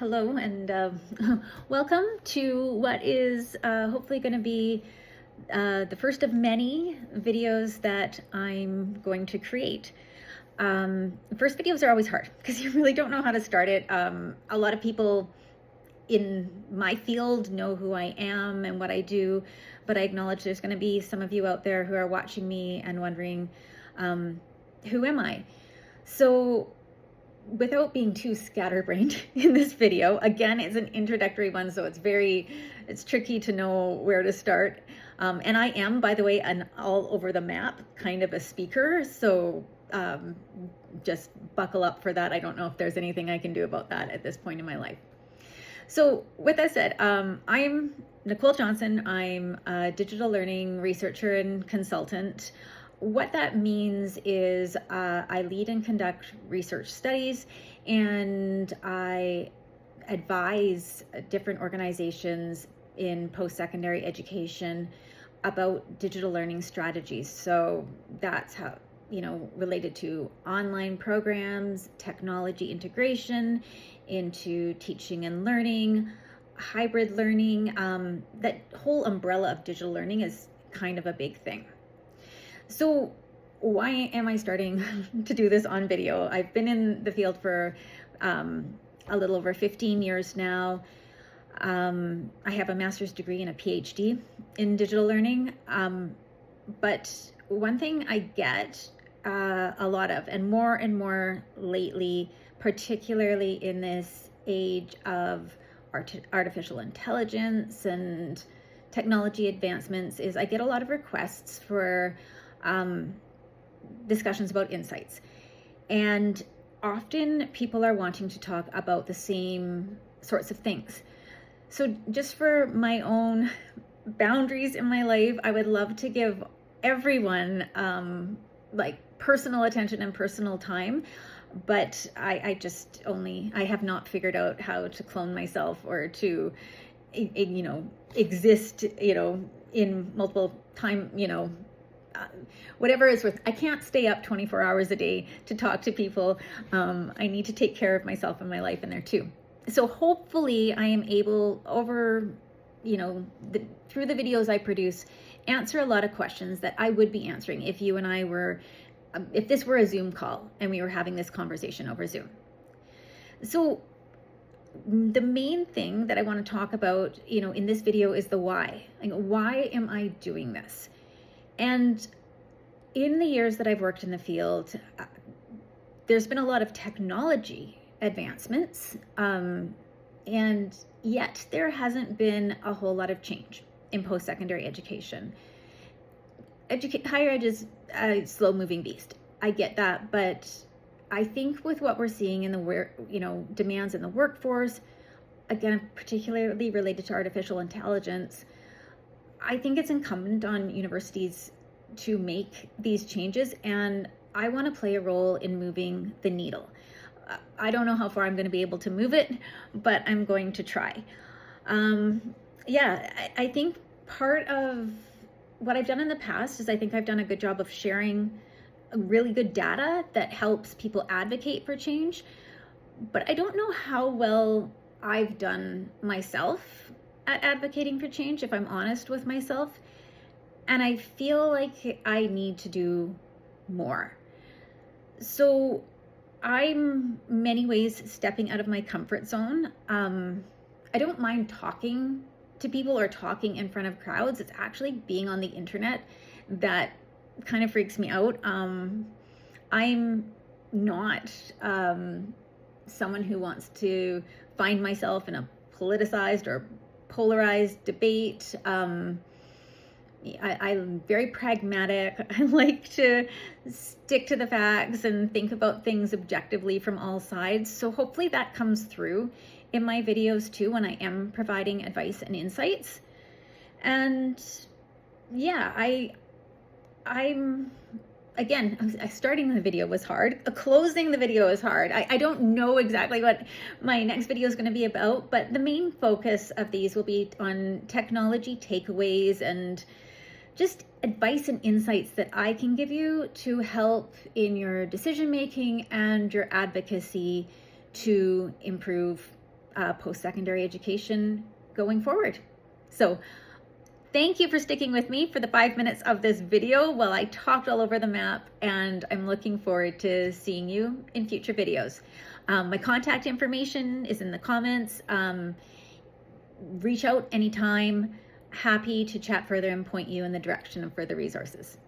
Hello and welcome to what is hopefully going to be the first of many videos that I'm going to create. First videos are always hard because you really don't know how to start it. A lot of people in my field know who I am and what I do, but I acknowledge there's going to be some of you out there who are watching me and wondering, who am I? So without being too scatterbrained in this video, again, it's an introductory one, so it's tricky to know where to start. And I am, by the way, an all over the map kind of a speaker, so just buckle up for that. I don't know if there's anything I can do about that at this point in my life. So with that said, I'm Nicole Johnson. I'm a digital learning researcher and consultant. What that means is I lead and conduct research studies, and I advise different organizations in post-secondary education about digital learning strategies. So that's how, related to online programs, technology integration into teaching and learning, hybrid learning. That whole umbrella of digital learning is kind of a big thing. So why am I starting to do this on video? I've been in the field for a little over 15 years now. I have a master's degree and a PhD in digital learning. But one thing I get a lot of, and more lately, particularly in this age of artificial intelligence and technology advancements, is I get a lot of requests for discussions about insights. And often people are wanting to talk about the same sorts of things. So just for my own boundaries in my life, I would love to give everyone like personal attention and personal time, but I have not figured out how to clone myself or to exist in multiple time, whatever it's worth. I can't stay up 24 hours a day to talk to people. I need to take care of myself and my life in there too. So hopefully I am able through the videos I produce, answer a lot of questions that I would be answering if you and I were, if this were a Zoom call and we were having this conversation over Zoom. So the main thing that I want to talk about, in this video is the why. Like, why am I doing this? And in the years that I've worked in the field, there's been a lot of technology advancements, and yet there hasn't been a whole lot of change in post-secondary education. Higher ed is a slow-moving beast. I get that, but I think with what we're seeing in the demands in the workforce, again, particularly related to artificial intelligence, I think it's incumbent on universities to make these changes, and I want to play a role in moving the needle. I don't know how far I'm going to be able to move it, but I'm going to try. I think part of what I've done in the past is I think I've done a good job of sharing really good data that helps people advocate for change, but I don't know how well I've done myself at advocating for change, if I'm honest with myself. And I feel like I need to do more. So I'm many ways stepping out of my comfort zone. I don't mind talking to people or talking in front of crowds. It's actually being on the internet that kind of freaks me out. I'm not someone who wants to find myself in a politicized or polarized debate. I'm very pragmatic. I like to stick to the facts and think about things objectively from all sides. So hopefully that comes through in my videos too, when I am providing advice and insights. And yeah, I'm again, starting the video was hard. Closing the video is hard. I don't know exactly what my next video is going to be about, but the main focus of these will be on technology takeaways and just advice and insights that I can give you to help in your decision making and your advocacy to improve post-secondary education going forward. So thank you for sticking with me for the 5 minutes of this video while I talked all over the map, and I'm looking forward to seeing you in future videos. My contact information is in the comments. Reach out anytime. Happy to chat further and point you in the direction of further resources.